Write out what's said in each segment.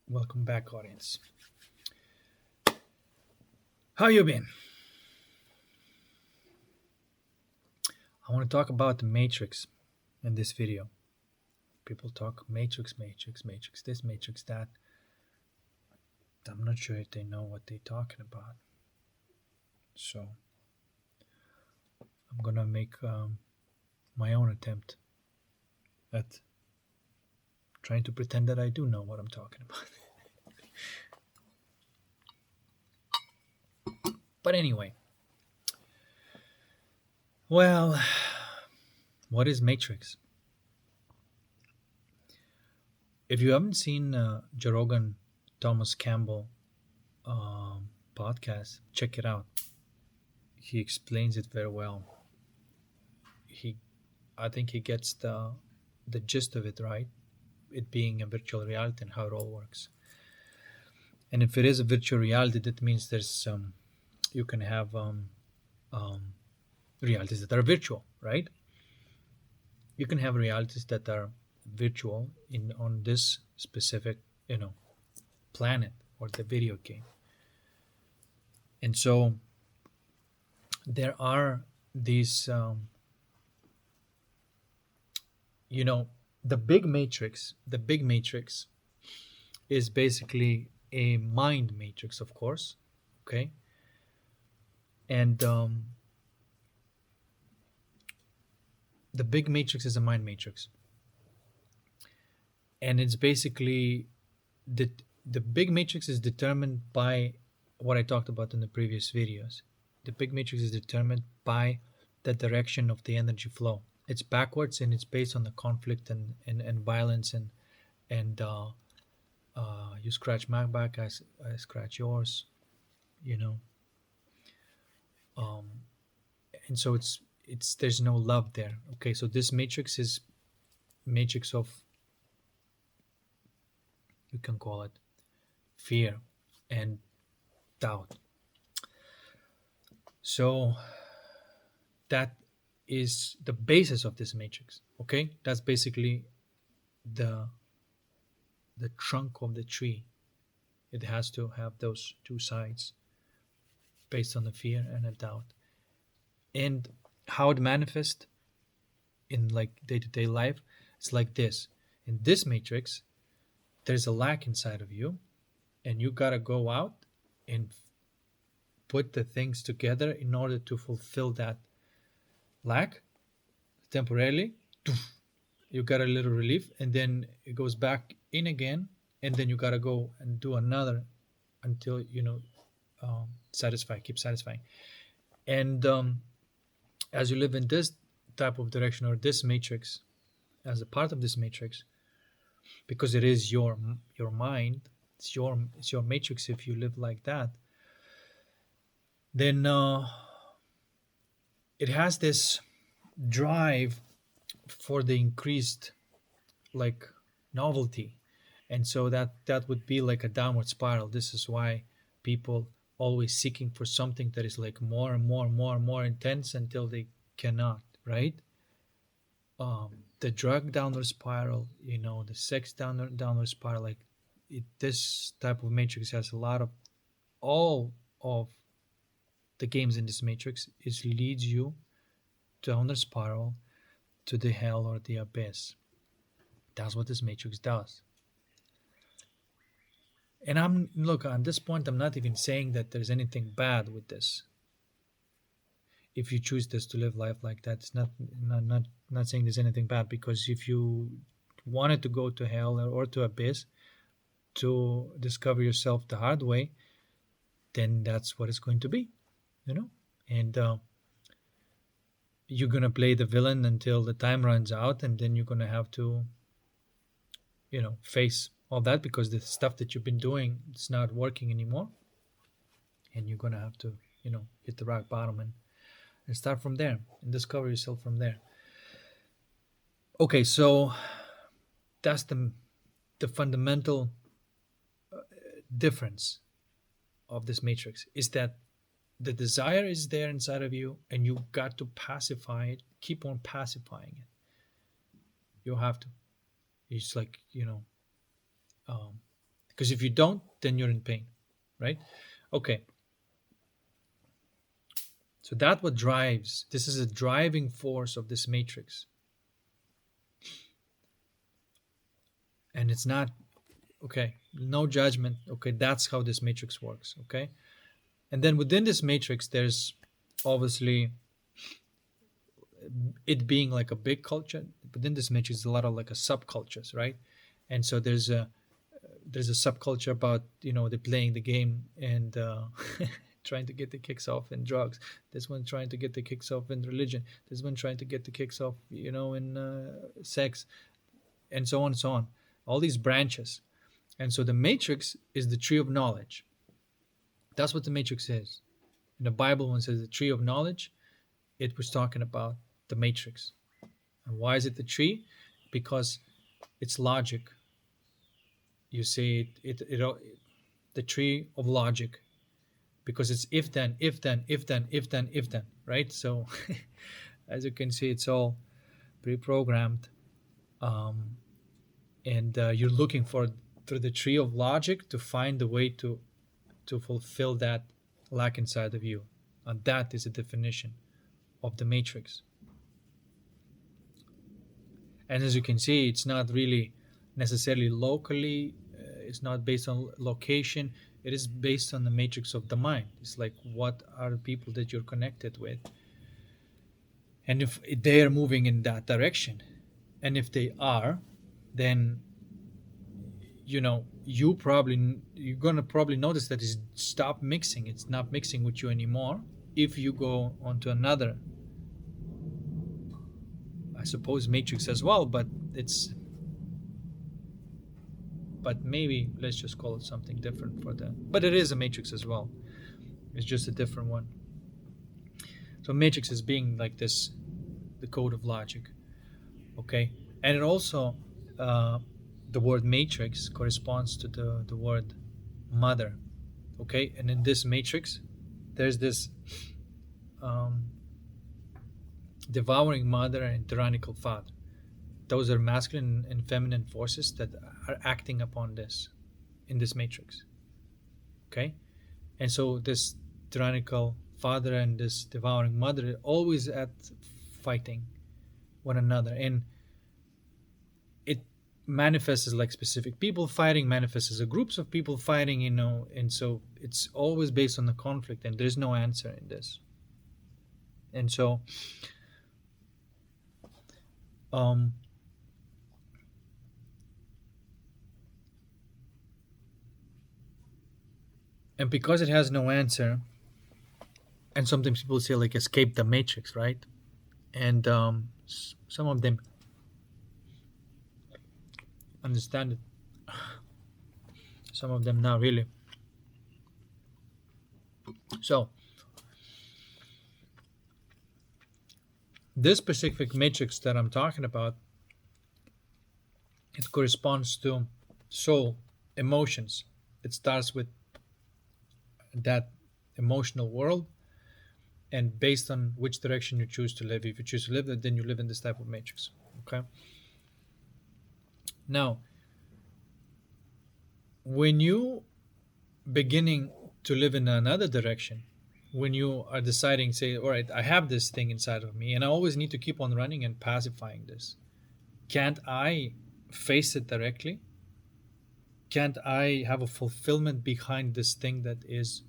Welcome back, audience. How you been? I want to talk about the Matrix in this video. People talk Matrix, Matrix, Matrix, this, Matrix, that. I'm not sure if they know what they're talking about. So I'm gonna make my own attempt at trying to pretend that I do know what I'm talking about. But anyway, well, what is Matrix? If you haven't seen Joe Rogan, Thomas Campbell podcast, check it out. He explains it very well. He, I think he gets the gist of it right. It being a virtual reality and how it all works. And if it is a virtual reality, that means there's you can have um, realities that are virtual, right? You can have realities that are virtual in on this specific, planet or the video game. And so there are these, you know, The big matrix is basically a mind matrix, of course. Okay, and the big matrix is a mind matrix, and it's basically the the big matrix is determined by what I talked about in the previous videos. The big matrix is determined by the direction of the energy flow. It's backwards and it's based on the conflict and violence and you scratch my back, I scratch yours, you know. Um, and so it's there's no love there. Okay, so this matrix is matrix of, you can call it, fear and doubt. So that is the basis of this matrix. Okay, that's basically the the trunk of the tree. It has to have those two sides based on the fear and a doubt. And how it manifests in like day-to-day life, it's like this. In this matrix, there's a lack inside of you, and you gotta go out and put the things together in order to fulfill that lack temporarily. You got a little relief, and then it goes back in again, and then you gotta go and do another until satisfy, keep satisfying. And as you live in this type of direction or this matrix, as a part of this matrix, because it is your mind, it's your matrix. If you live like that, then it has this drive for the increased, like, novelty. And so that would be like a downward spiral. This is why people always seeking for something that is like more and more and more and more intense until they cannot, right? The drug downward spiral, the sex downward spiral, like this type of matrix has a lot of, all of the games in this matrix is leads you down the spiral to the hell or the abyss. That's what this matrix does. And I'm look, at this point I'm not even saying that there's anything bad with this. If you choose this to live life like that, it's not saying there's anything bad, because if you wanted to go to hell or to abyss to discover yourself the hard way, then that's what it's going to be, and you're gonna play the villain until the time runs out, and then you're gonna have to, face all that, because the stuff that you've been doing, it's not working anymore, and you're gonna have to, hit the rock bottom and start from there and discover yourself from there. Okay, so that's the fundamental difference of this matrix, is that the desire is there inside of you, and you got to pacify it, keep on pacifying it. You have to. It's like, um, Because if you don't, then you're in pain, right? Okay, so that what drives, this is a driving force of this matrix. And it's not, okay, no judgment. Okay, that's how this matrix works. Okay, and then within this matrix, there's obviously it being like a big culture. Within this matrix, a lot of like a subcultures, right? And so there's a subculture about, you know, they're playing the game and trying to get the kicks off in drugs. This one trying to get the kicks off in religion. This one trying to get the kicks off, you know, in sex, and so on and so on. All these branches. And so the matrix is the tree of knowledge. That's what the matrix is. In the Bible, when it says the tree of knowledge, it was talking about the matrix. And why is it the tree? Because it's logic. You see the tree of logic, because it's if then, if then, if then, if then, if then, right? So as you can see, it's all pre-programmed, and you're looking for through the tree of logic to find the way to fulfill that lack inside of you. And that is a definition of the matrix. And as you can see, it's not really necessarily locally, it's not based on location, it is based on the matrix of the mind. It's like, what are the people that you're connected with, and if they are moving in that direction. And if they are, then you know, you're gonna probably notice that it's stop mixing, it's not mixing with you anymore. If you go onto another, I suppose, matrix as well, but maybe let's just call it something different for that. But it is a matrix as well, it's just a different one. So matrix is being like this, the code of logic. Okay, and it also the word matrix corresponds to the word mother. Okay, and in this matrix there's this devouring mother and tyrannical father. Those are masculine and feminine forces that are acting upon this in this matrix. Okay, and so this tyrannical father and this devouring mother are always at fighting one another, and it manifests as like specific people fighting, manifests as a groups of people fighting, you know. And so it's always based on the conflict, and there's no answer in this. And so and because it has no answer, and sometimes people say like escape the matrix, right? And some of them understand it, some of them not really. So this specific matrix that I'm talking about, it corresponds to soul, emotions. It starts with that emotional world, and based on which direction you choose to live. If you choose to live, then you live in this type of matrix. Okay, now when you beginning to live in another direction, when you are deciding, say, all right, I have this thing inside of me and I always need to keep on running and pacifying this, can't I face it directly? Can't I have a fulfillment behind this thing that is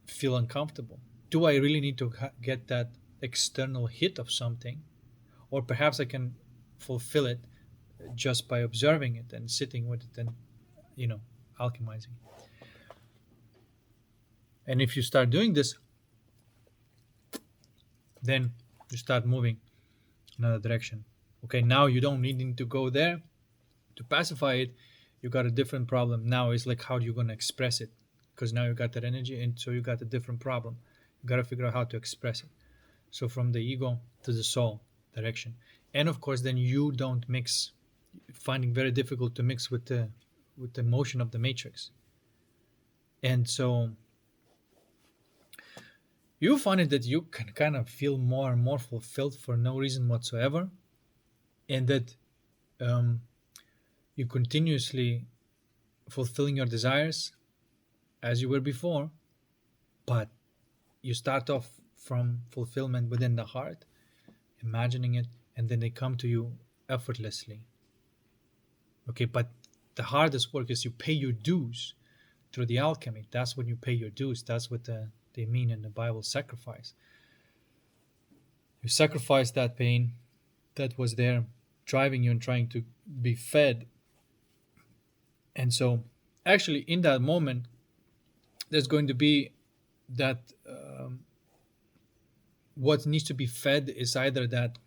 feel uncomfortable? Do I really need to get that external hit of something? Or perhaps I can fulfill it just by observing it and sitting with it and, you know, alchemizing it. And if you start doing this, then you start moving another direction. Okay, now you don't need to go there to pacify it. You got a different problem. Now it's like, how are you going to express it? Because now you got that energy, and so you got a different problem. You got to figure out how to express it. So from the ego to the soul direction. And of course, then you don't mix, finding very difficult to mix with the motion of the matrix. And so you find it that you can kind of feel more and more fulfilled for no reason whatsoever, and that you continuously fulfilling your desires as you were before, but you start off from fulfillment within the heart, imagining it, and then they come to you effortlessly. Okay, but the hardest work is you pay your dues through the alchemy. That's when you pay your dues. That's what they mean in the Bible, sacrifice. You sacrifice that pain that was there driving you and trying to be fed. And so, actually, in that moment, there's going to be that what needs to be fed is either that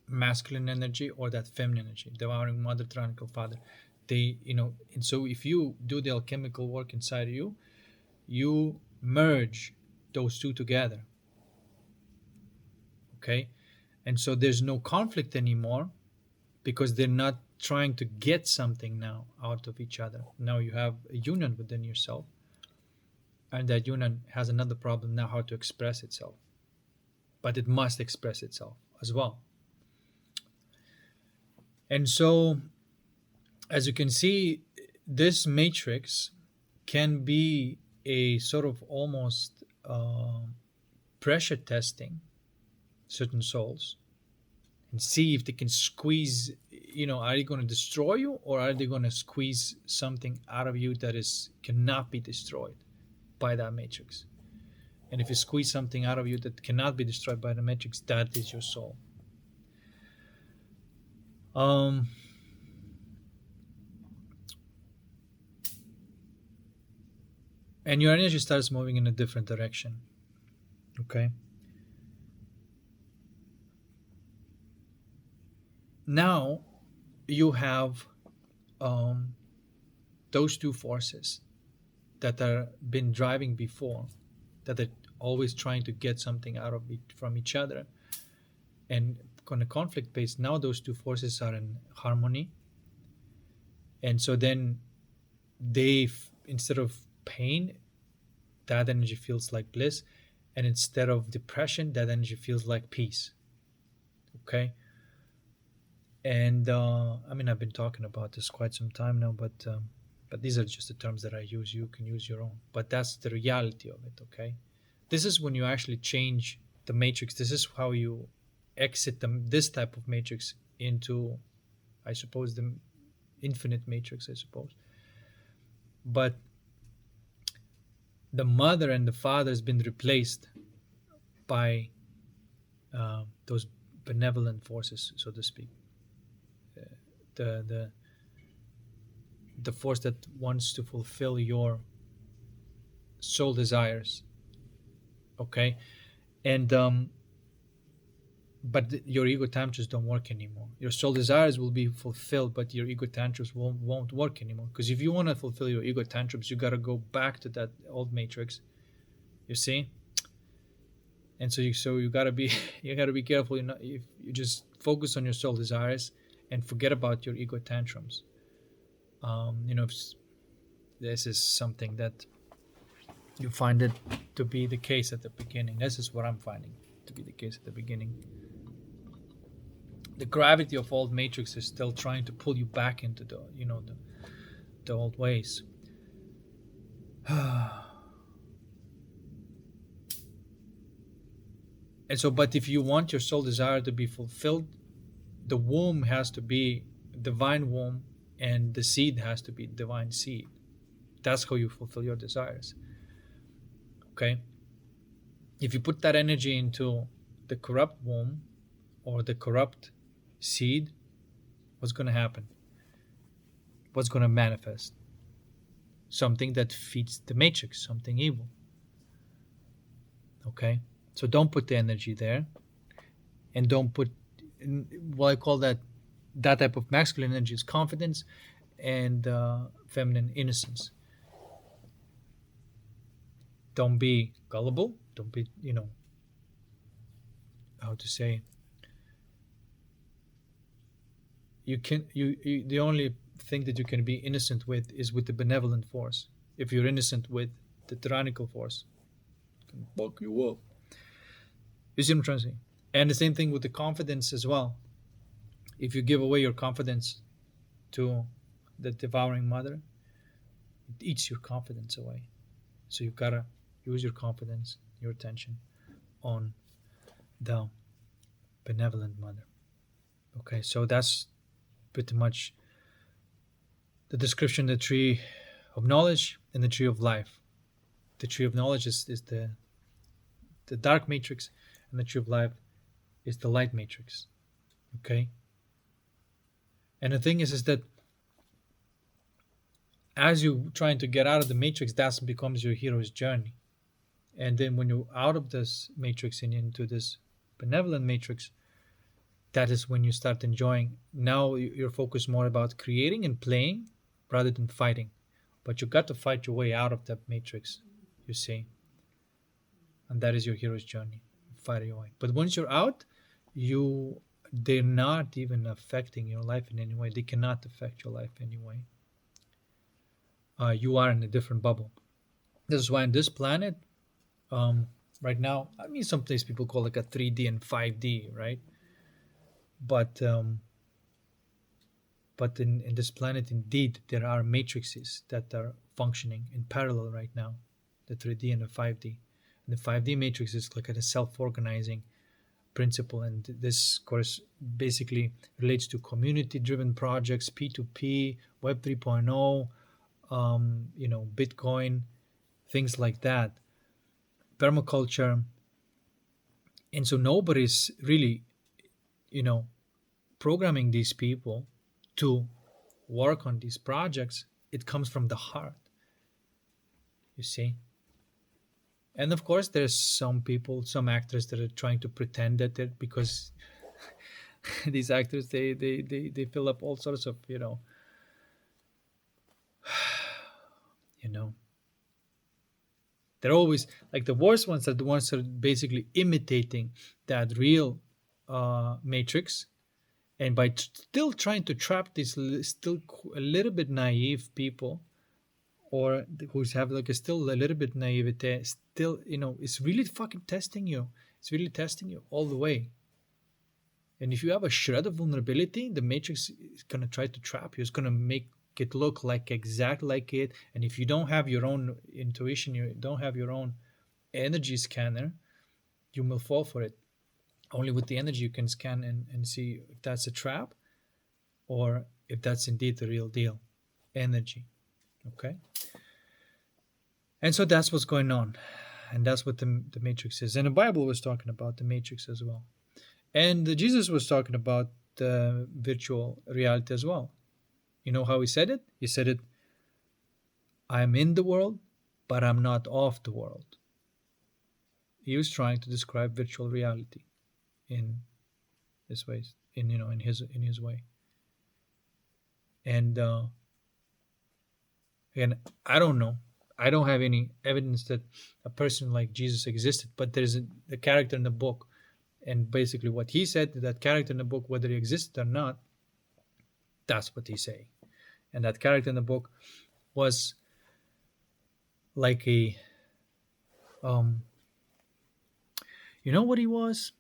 masculine energy or that feminine energy, devouring mother, tyrannical father. They, and so if you do the alchemical work inside of you, you merge those two together. Okay, and so there's no conflict anymore because they're not trying to get something now out of each other. Now you have a union within yourself, and that union has another problem now, how to express itself, but it must express itself as well. And so, as you can see, this matrix can be a sort of almost pressure testing certain souls and see if they can squeeze, are they going to destroy you, or are they going to squeeze something out of you that cannot be destroyed by that matrix. And if you squeeze something out of you that cannot be destroyed by the matrix, that is your soul. And your energy starts moving in a different direction. Okay. Now you have those two forces that are been driving before, that are always trying to get something out of it from each other, and on a conflict base, now those two forces are in harmony. And so then instead of pain, that energy feels like bliss, and instead of depression, that energy feels like peace. Okay. And I've been talking about this quite some time now, but these are just the terms that I use. You can use your own, but that's the reality of it. Okay, this is when you actually change the matrix. This is how you exit this type of matrix into, I suppose, the infinite matrix, I suppose. But the mother and the father has been replaced by those benevolent forces, so to speak. The force that wants to fulfill your soul desires. Okay, and but your ego tantrums don't work anymore. Your soul desires will be fulfilled, but your ego tantrums won't work anymore. Because if you want to fulfill your ego tantrums, you got to go back to that old matrix. You see. And so you gotta be careful. If you just focus on your soul desires and forget about your ego tantrums. This is something that you find it to be the case at the beginning. This is what I'm finding to be the case at the beginning. The gravity of old matrix is still trying to pull you back into the old ways. And so, but if you want your soul desire to be fulfilled, the womb has to be divine womb, and the seed has to be divine seed. That's how you fulfill your desires. Okay? If you put that energy into the corrupt womb or the corrupt seed, what's going to happen? What's going to manifest? Something that feeds the matrix, something evil. Okay? So don't put the energy there, and don't put, I call that type of masculine energy is confidence, and feminine innocence. Don't be gullible. Don't be, how to say. The only thing that you can be innocent with is with the benevolent force. If you're innocent with the tyrannical force, it can fuck you up. You see what I'm trying to say? And the same thing with the confidence as well. If you give away your confidence to the devouring mother, it eats your confidence away. So you've got to use your confidence, your attention on the benevolent mother. Okay, so that's pretty much the description of the tree of knowledge and the tree of life. The tree of knowledge is the dark matrix, and the tree of life is the light matrix. Okay? And the thing is that as you trying to get out of the matrix, that becomes your hero's journey. And then when you're out of this matrix and into this benevolent matrix, that is when you start enjoying. Now you're focused more about creating and playing rather than fighting. But you got to fight your way out of that matrix, you see. And that is your hero's journey. Fight your way. But once you're out, they're not even affecting your life in any way. They cannot affect your life anyway. You are in a different bubble. This is why on this planet, right now, I mean, some place people call it a 3D and 5D, right? But in this planet, indeed, there are matrices that are functioning in parallel right now, the 3D and the 5D. And the 5D matrix is like a self-organizing principle, and this, of course, basically relates to community-driven projects, P2P, Web 3.0, Bitcoin, things like that, permaculture. And so nobody's really, programming these people to work on these projects. It comes from the heart, you see. And of course, there's some people, some actors that are trying to pretend that they're, because these actors, they fill up all sorts of, they're always like the worst ones are the ones that are basically imitating that real matrix, and by still trying to trap these still a little bit naive people, or who's have like still a little bit naivete, still, it's really fucking testing you. It's really testing you all the way. And if you have a shred of vulnerability, the matrix is going to try to trap you. It's going to make it look like exactly like it. And if you don't have your own intuition, you don't have your own energy scanner, you will fall for it. Only with the energy you can scan and see if that's a trap or if that's indeed the real deal. Energy. Okay? And so that's what's going on. And that's what the matrix is. And the Bible was talking about the matrix as well. And Jesus was talking about the virtual reality as well. You know how he said it? He said it, I'm in the world, but I'm not of the world. He was trying to describe virtual reality in his ways, in his way. And I don't know. I don't have any evidence that a person like Jesus existed, but there's a character in the book, and basically what he said, that character in the book, whether he existed or not, that's what he's saying. And that character in the book was like a, you know what he was?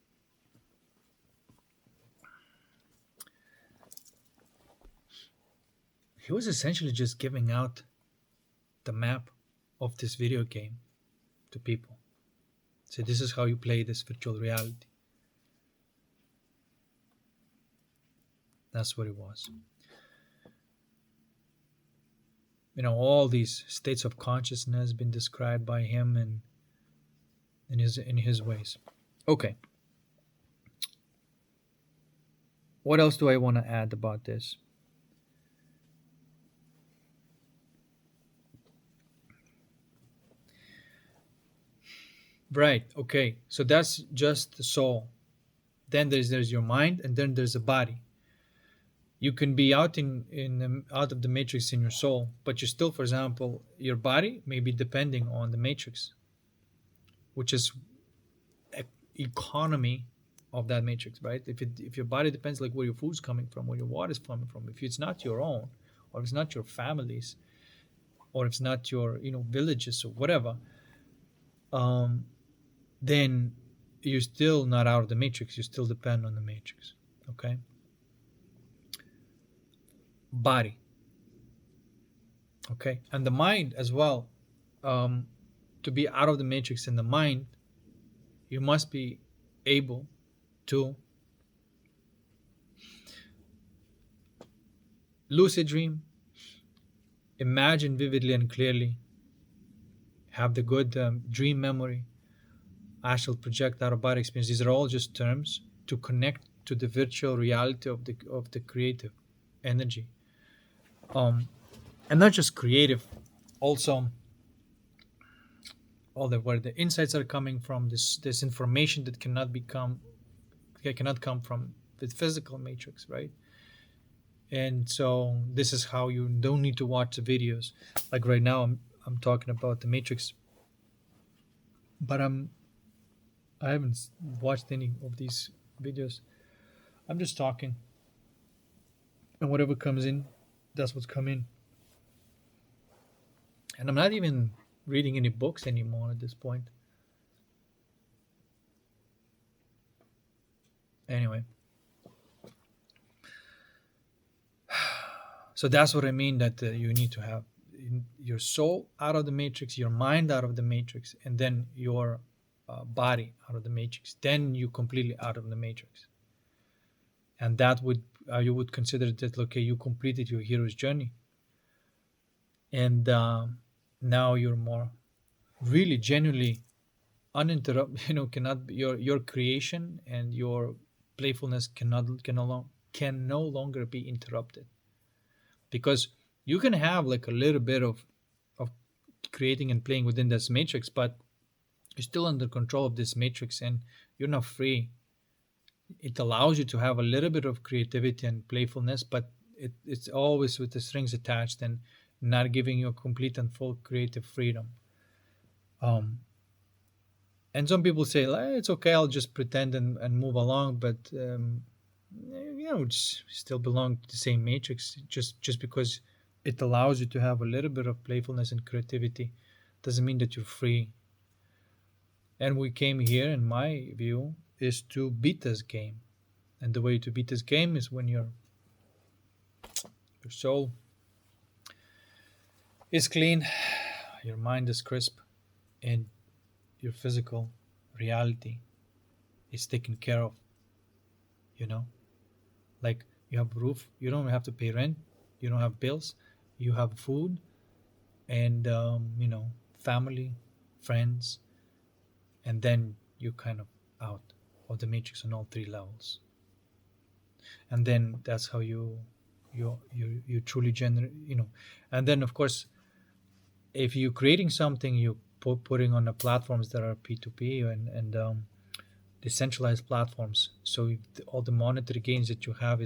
He was essentially just giving out the map of this video game to people. So this is how you play this virtual reality. That's what it was. All these states of consciousness been described by him and in his ways. Okay. What else do I want to add about this? Right. Okay. So that's just the soul. Then there's your mind, and then there's a body. You can be out out of the matrix in your soul, but you still, for example, your body may be depending on the matrix, which is economy of that matrix, right? If your body depends, like where your food's coming from, where your water's coming from, if it's not your own, or if it's not your family's, or if it's not your villages or whatever, then you're still not out of the matrix. You still depend on the matrix. Okay. Body. Okay, and the mind as well. um, to be out of the matrix in the mind, you must be able to lucid dream, imagine vividly and clearly, have the good dream memory, astral project, out of body experience. These are all just terms to connect to the virtual reality of the creative energy. um and not just creative, also all the where the insights are coming from, this information that cannot come from the physical matrix, right? And so this is how you don't need to watch the videos. Like right now, I'm talking about the matrix, but I haven't watched any of these videos. I'm just talking, and whatever comes in, that's what's coming. And I'm not even reading any books anymore at this point. Anyway, so that's what I mean, that you need to have your soul out of the matrix, your mind out of the matrix, and then your body out of the matrix. Then you completely out of the matrix, and that would you would consider that, okay, you completed your hero's journey, and now you're more really genuinely uninterrupted. Cannot be, your creation and your playfulness can no longer be interrupted, because you can have like a little bit of creating and playing within this matrix, but you're still under control of this matrix, and you're not free. It allows you to have a little bit of creativity and playfulness, but it's always with the strings attached and not giving you a complete and full creative freedom. um, and some people say, like, it's okay, I'll just pretend and move along, but it's still belong to the same matrix. Just because it allows you to have a little bit of playfulness and creativity doesn't mean that you're free. And we came here, in my view, is to beat this game. And the way to beat this game is when your soul is clean, your mind is crisp, and your physical reality is taken care of. You know, like, you have roof, you don't have to pay rent, you don't have bills, you have food, and family, friends, and then you kind of out of the matrix on all three levels. And then that's how you truly generate, and then of course, if you're creating something, you putting on the platforms that are P2P and decentralized platforms. So if all the monetary gains that you have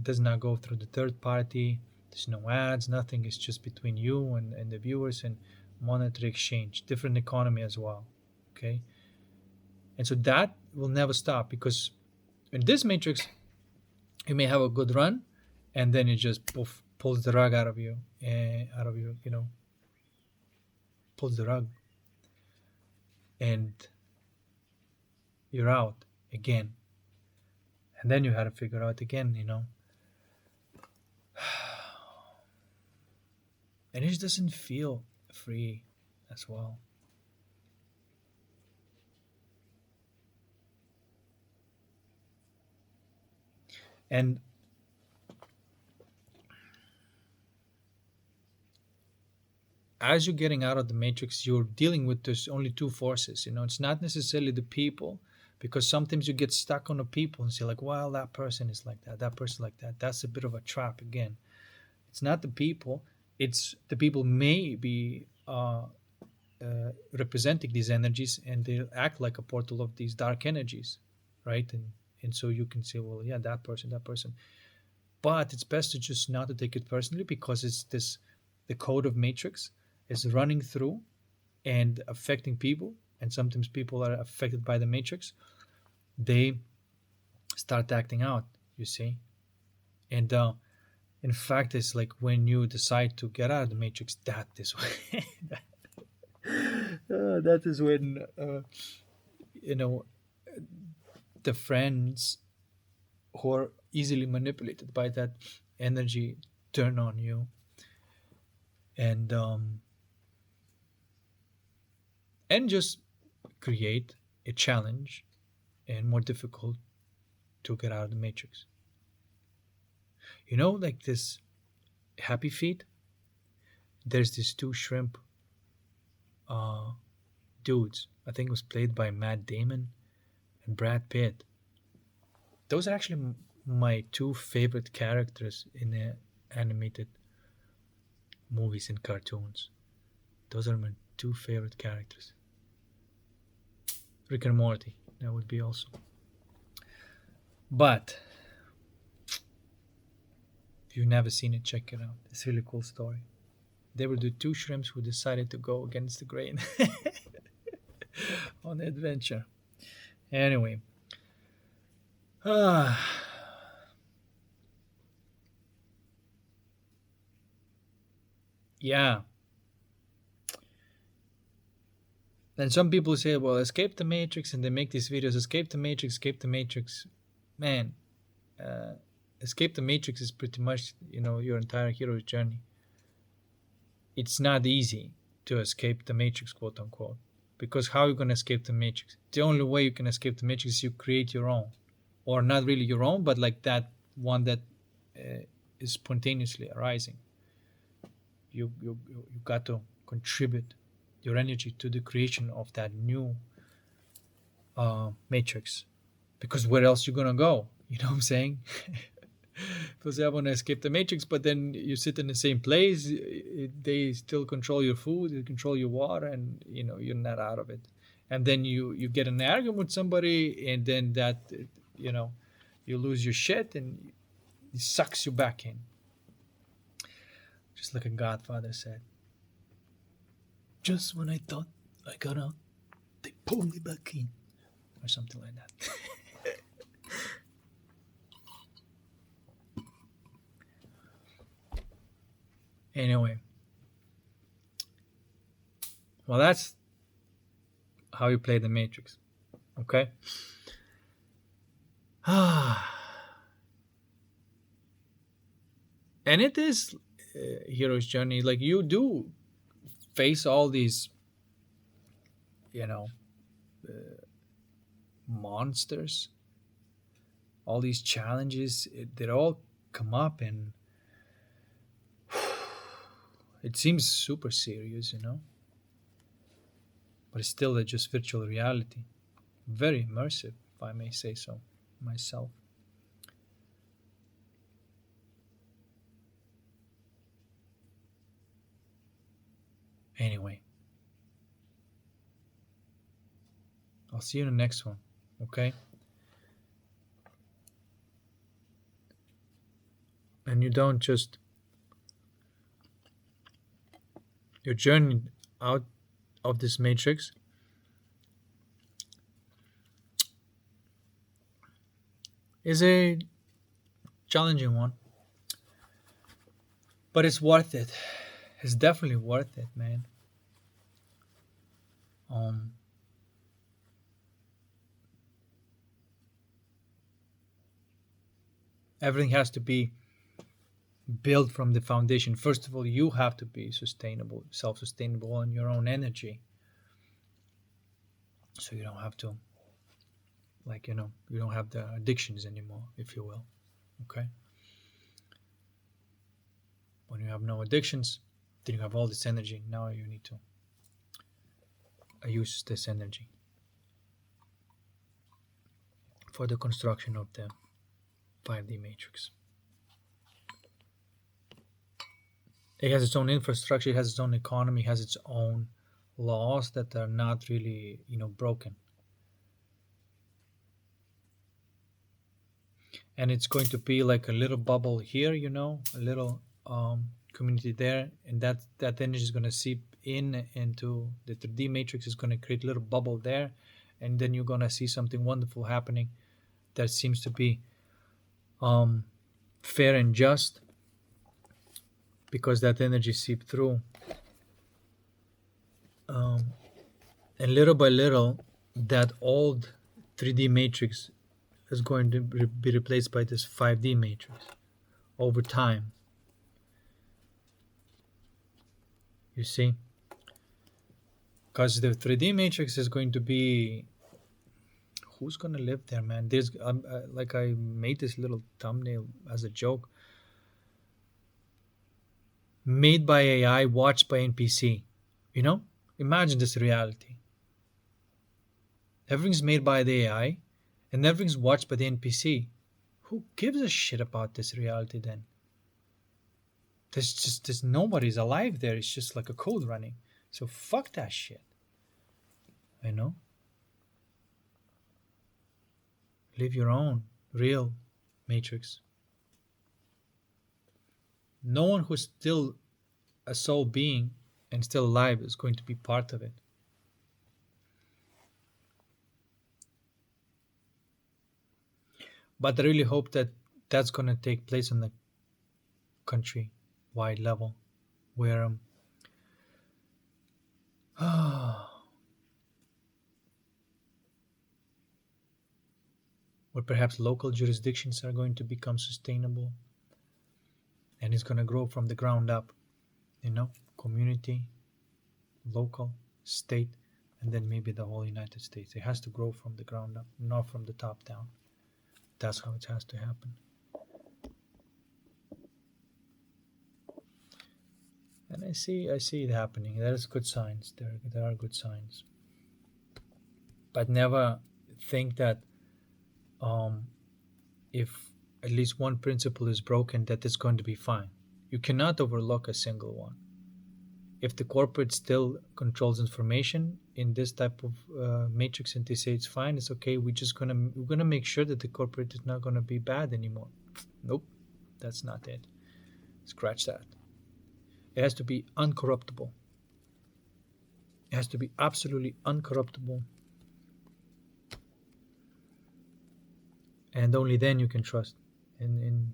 does not go through the third party. There's no ads, nothing. It's just between you and the viewers, and monetary exchange, different economy as well. Okay, and so that will never stop, because in this matrix, you may have a good run, and then it just pulls the rug out of you, pulls the rug, and you're out again, and then you had to figure out again, and it just doesn't feel free as well. And as you're getting out of the matrix, you're dealing with this only two forces. It's not necessarily the people, because sometimes you get stuck on the people and say, like, well, that person is like that person like that. That's a bit of a trap again. It's not the people. It's the people may be representing these energies, and they act like a portal of these dark energies, right? And so you can say, well, yeah, that person. But it's best to just not to take it personally, because it's this the code of matrix is running through and affecting people, and sometimes people are affected by the matrix. They start acting out, you see. And in fact, it's like when you decide to get out of the matrix, that is when that is when you know the friends who are easily manipulated by that energy turn on you, and just create a challenge and more difficult to get out of the matrix. Like this Happy Feet, there's these two shrimp uh, dudes. I think it was played by Matt Damon and Brad Pitt. Those are actually my two favorite characters in the animated movies and cartoons. Those are my two favorite characters. Rick and Morty, that would be also. But if you've never seen it, check it out. It's a really cool story. They were the two shrimps who decided to go against the grain on the adventure. Anyway. Yeah. And some people say, well, escape the Matrix, and they make these videos, escape the Matrix, escape the Matrix. Man, escape the Matrix is pretty much, your entire hero's journey. It's not easy to escape the Matrix, quote unquote, because how are you going to escape the Matrix? The only way you can escape the Matrix is you create your own, or not really your own, but like that one that is spontaneously arising. You got to contribute your energy to the creation of that new matrix, because where else you gonna go? You know what I'm saying? Because I want to escape the matrix, but then you sit in the same place. They still control your food, they control your water, and you're not out of it. And then you get in an argument with somebody, and then that you lose your shit, and it sucks you back in. Just like a Godfather said. Just when I thought I got out, they pulled me back in. Or something like that. Anyway. Well, that's how you play the Matrix. Okay? And it is hero's journey. Like, you do face all these monsters, all these challenges. They all come up, and it seems super serious, but it's still just virtual reality. Very immersive, if I may say so myself. Anyway, I'll see you in the next one, okay? And you don't just your journey out of this matrix is a challenging one, but it's worth it. It's definitely worth it, man. Everything has to be built from the foundation. First of all, you have to be sustainable, self-sustainable on your own energy, so you don't have to, you don't have the addictions anymore, if you will. Okay. When you have no addictions, then you have all this energy. Now you need to use this energy for the construction of the 5D matrix. It has its own infrastructure, it has its own economy, it has its own laws that are not really, broken. And it's going to be like a little bubble here, a little community there, and that energy is going to seep into the 3D matrix. Is going to create a little bubble there, and then you're going to see something wonderful happening that seems to be fair and just, because that energy seep through, and little by little that old 3D matrix is going to be replaced by this 5D matrix over time. You see, because the 3D matrix is going to be, who's gonna live there, man? There's like I made this little thumbnail as a joke. Made by AI, watched by NPC. You know, imagine this reality. Everything's made by the AI, and everything's watched by the NPC. Who gives a shit about this reality then? There's nobody's alive there. It's just like a code running. So fuck that shit. You know, live your own real matrix. No one who's still a soul being and still alive is going to be part of it. But I really hope that that's going to take place on the country wide level where where perhaps local jurisdictions are going to become sustainable, and it's going to grow from the ground up, you know, community, local, state, and then maybe the whole United States. It has to grow from the ground up, not from the top down. That's how it has to happen. And I see it happening. There is good signs. There are good signs. But never think that um, if at least one principle is broken, that it's going to be fine. You cannot overlook a single one. If the corporate still controls information in this type of matrix and they say it's fine, it's okay, we're gonna make sure that the corporate is not gonna be bad anymore. Nope, that's not it. Scratch that. It has to be uncorruptible. It has to be absolutely uncorruptible, and only then you can trust in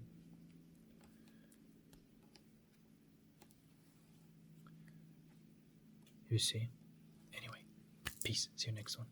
you see. Anyway, peace. See you next one.